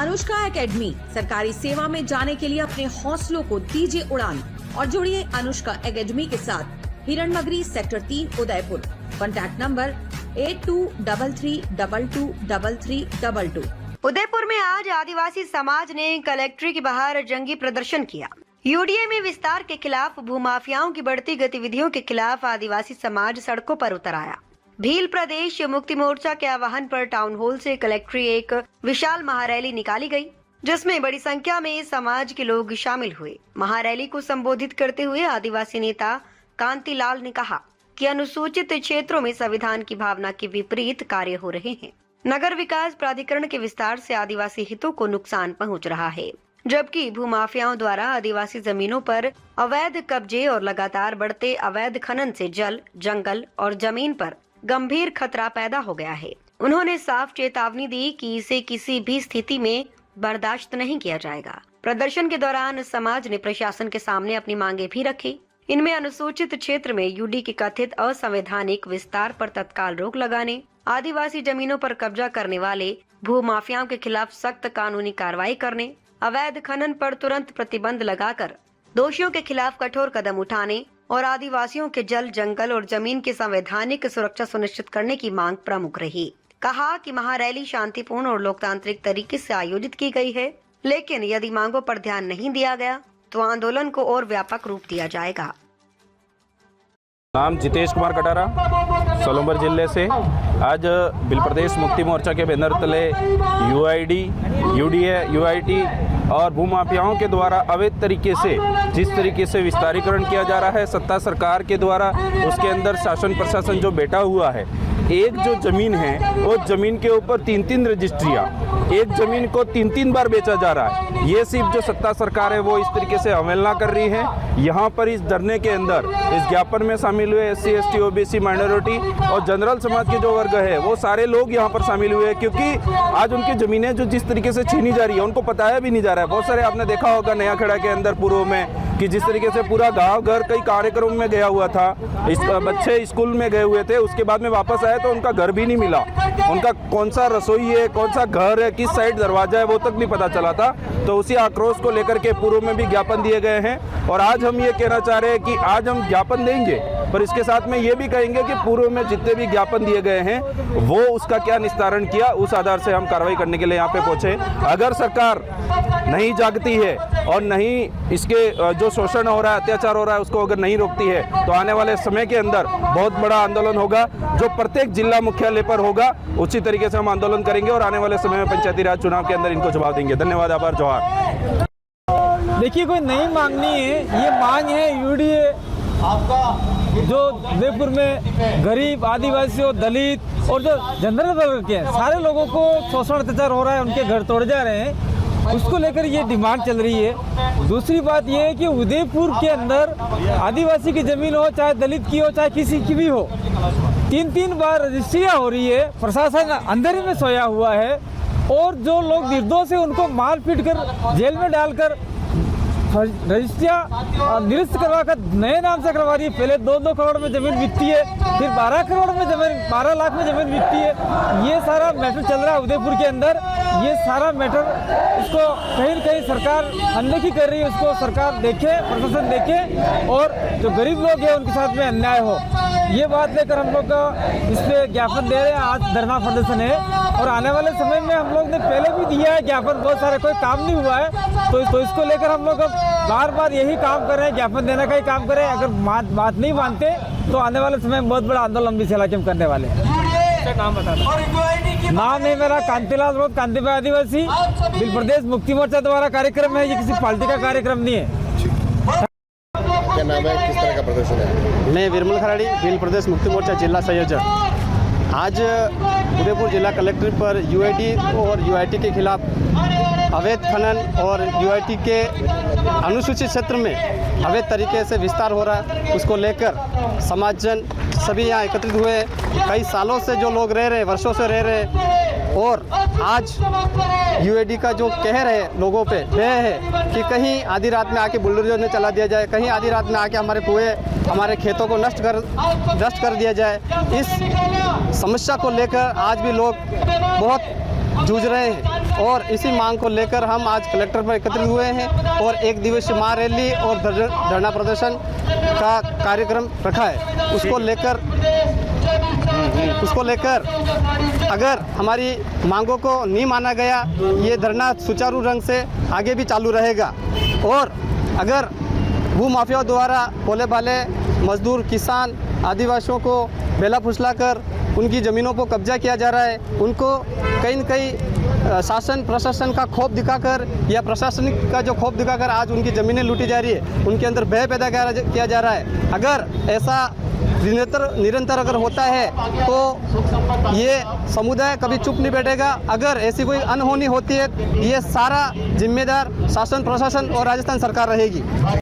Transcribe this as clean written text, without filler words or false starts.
Anushka academy. सरकारी सेवा में जाने के लिए अपने हौसलों को दीजिए उड़ान और जुड़िए अनुष्का एकेडमी के साथ। Hiran Magri sector 3 Udaipur. Contact number 8233223322। Udaipur में आज आदिवासी समाज ने कलेक्ट्री के बाहर जंगी प्रदर्शन किया। यूडीए में विस्तार के खिलाफ, भूमाफियाओं की बढ़ती गतिविधियों के खिलाफ आदिवासी समाज सड़कों पर उतर आया। भील प्रदेश मुक्ति मोर्चा के आह्वान पर टाउन हॉल से कलेक्ट्री एक विशाल महारैली निकाली गई, जिसमें बड़ी संख्या में समाज के लोग शामिल हुए। महारैली को संबोधित करते हुए आदिवासी नेता कांतिलाल ने कहा कि अनुसूचित क्षेत्रों में संविधान की भावना के विपरीत कार्य हो रहे हैं। नगर विकास प्राधिकरण के विस्तार से आदिवासी हितों को नुकसान पहुंच रहा है, जबकि भूमाफियाओं द्वारा आदिवासी जमीनों पर अवैध कब्जे और लगातार बढ़ते अवैध खनन से जल, जंगल और जमीन पर गंभीर खतरा पैदा हो गया है। उन्होंने साफ चेतावनी दी कि इसे किसी भी स्थिति में बर्दाश्त नहीं किया जाएगा। प्रदर्शन के दौरान समाज ने प्रशासन के सामने अपनी मांगे भी रखी। इनमें अनुसूचित क्षेत्र में यूडी के कथित असंवैधानिक विस्तार पर तत्काल रोक लगाने, आदिवासी जमीनों पर कब्जा करने वाले भूमाफियाओं के खिलाफ सख्त कानूनी कार्रवाई करने, अवैध खनन पर तुरंत प्रतिबंध लगाकर दोषियों के खिलाफ कठोर कदम उठाने और आदिवासियों के जल, जंगल और जमीन की संवैधानिक सुरक्षा सुनिश्चित करने की मांग प्रमुख रही। कहा कि महारैली शांतिपूर्ण और लोकतांत्रिक तरीके से आयोजित की गई है, लेकिन यदि मांगों पर ध्यान नहीं दिया गया तो आंदोलन को और व्यापक रूप दिया जाएगा। नाम जितेश कुमार कटारा, सोलंबर जिले से। आज भील प्रदेश मुक्ति मोर्चा के बैनर तले यूआईडी, यूडीए, यूआईटी और भूमाफियाओं के द्वारा अवैध तरीके से जिस तरीके से विस्तारीकरण किया जा रहा है सत्ता सरकार के द्वारा, उसके अंदर शासन प्रशासन जो बैठा हुआ है, एक जो जमीन है वो जमीन के ऊपर 3-3 रजिस्ट्रियाँ, एक जमीन को 3-3 बार बेचा जा रहा है। ये सिर्फ जो सत्ता सरकार है वो इस तरीके से अवहेलना कर रही है। यहाँ पर इस धरने के अंदर इस ज्ञापन में शामिल हुए SC, ST, OBC, माइनॉरिटी और जनरल समाज के जो वर्ग है वो सारे लोग यहाँ पर शामिल हुए, क्योंकि आज उनकी जमीनें जो जिस तरीके से छीनी जा रही है उनको बताया भी नहीं जा रहा है। बहुत सारे आपने देखा होगा नया खेड़ा के अंदर पूर्व में कि जिस तरीके से पूरा गांव घर कई कार्यक्रम में गया हुआ था, इस बच्चे स्कूल में गए हुए थे, उसके बाद में वापस आए तो उनका घर भी नहीं मिला, उनका कौन सा रसोई है, कौन सा घर है, किस साइड दरवाजा है वो तक नहीं पता चला था। तो उसी आक्रोश को लेकर के पूर्व में भी ज्ञापन दिए गए हैं और आज हम ये कहना चाह रहे हैं कि आज हम ज्ञापन देंगे, पर इसके साथ में ये भी कहेंगे कि पूर्व में जितने भी ज्ञापन दिए गए हैं वो उसका क्या निस्तारण किया, उस आधार से हम कार्रवाई करने के लिए यहाँ पे पहुंचे। अगर सरकार नहीं जागती है और नहीं इसके जो शोषण हो रहा है, अत्याचार हो रहा है, उसको अगर नहीं रोकती है तो आने वाले समय के अंदर बहुत बड़ा आंदोलन होगा, जो प्रत्येक जिला मुख्यालय पर होगा। उसी तरीके से हम आंदोलन करेंगे और आने वाले समय में पंचायती राज चुनाव के अंदर इनको जवाब देंगे। धन्यवाद, आभार, जोहार। देखिए, कोई नई मांग नहीं है, ये मांग है यूडीए जो उदयपुर में गरीब, आदिवासी और दलित और जो जनरल वर्ग के सारे लोगों को शोषण अत्याचार हो रहा है, उनके घर तोड़े जा रहे हैं, उसको लेकर ये डिमांड चल रही है। दूसरी बात ये है कि उदयपुर के अंदर आदिवासी की ज़मीन हो, चाहे दलित की हो, चाहे किसी की भी हो, 3-3 बार रजिस्ट्रियाँ हो रही है। प्रशासन अंधेरे में सोया हुआ है और जो लोग निर्दोष है उनको मार पीट कर जेल में डालकर रजिस्ट्रियाँ निरस्त करवा कर नए नाम से करवा रही है। पहले 2-2 करोड़ में ज़मीन बिकती है, फिर 12 करोड़ में ज़मीन, 12 लाख में ज़मीन बिकती है। ये सारा मैटर चल रहा है उदयपुर के अंदर। ये सारा मैटर इसको कहीं न कहीं सरकार अनदेखी कर रही है, उसको सरकार देखे, प्रशासन देखे और जो गरीब लोग हैं उनके साथ में अन्याय हो, ये बात लेकर हम लोग इस पर ज्ञापन दे रहे हैं। आज धरना प्रदर्शन है और आने वाले समय में हम लोग ने पहले भी दिया है ज्ञापन, बहुत सारे, कोई काम नहीं हुआ है तो इसको लेकर हम लोग बार बार यही काम कर रहे हैं, ज्ञापन देने का ही काम कर रहे हैं। अगर बात नहीं मानते तो आने वाले समय में बहुत बड़ा आंदोलन भी चला के हम करने वाले हैं। नाम बता दो। नाम है मेरा कांतिलाल रोड, कांतिभाई आदिवासी। भील प्रदेश मुक्ति मोर्चा द्वारा कार्यक्रम है, ये किसी पार्टी का कार्यक्रम नहीं है। क्या नाम है, किस तरह का प्रदर्शन है? मैं विरमल खराड़ी, भील प्रदेश मुक्ति मोर्चा जिला संयोजक। आज उदयपुर जिला कलेक्ट्रेट पर यूआईडी और यूआईटी के खिलाफ अवैध खनन और यूआईटी के अनुसूचित क्षेत्र में अवैध तरीके से विस्तार हो रहा है, उसको लेकर समाजजन सभी यहाँ एकत्रित हुए। कई सालों से जो लोग रह रहे, वर्षों से रह रहे, और आज यूआईडी का जो कहर है लोगों पे वह है कि कहीं आधी रात में आके बुलडोजर ने चला दिया जाए, कहीं आधी रात में आके हमारे कुएं, हमारे खेतों को नष्ट कर दिया जाए। इस समस्या को लेकर आज भी लोग बहुत जूझ रहे हैं। और इसी मांग को लेकर हम आज कलेक्टर पर एकत्रित हुए हैं और एक दिवसीय महारैली और धरना प्रदर्शन का कार्यक्रम रखा है। उसको लेकर अगर हमारी मांगों को नहीं माना गया, ये धरना सुचारू ढंग से आगे भी चालू रहेगा। और अगर भू माफियाओं द्वारा भोले भाले मजदूर, किसान, आदिवासियों को बेला फुसलाकर उनकी ज़मीनों को कब्जा किया जा रहा है, उनको कहीं न कहीं शासन प्रशासन का खौफ दिखाकर या प्रशासनिक का जो खौफ दिखाकर आज उनकी ज़मीनें लूटी जा रही है, उनके अंदर भय पैदा किया जा रहा है। अगर ऐसा निरंतर अगर होता है तो ये समुदाय कभी चुप नहीं बैठेगा। अगर ऐसी कोई अनहोनी होती है, ये सारा जिम्मेदार शासन प्रशासन और राजस्थान सरकार रहेगी।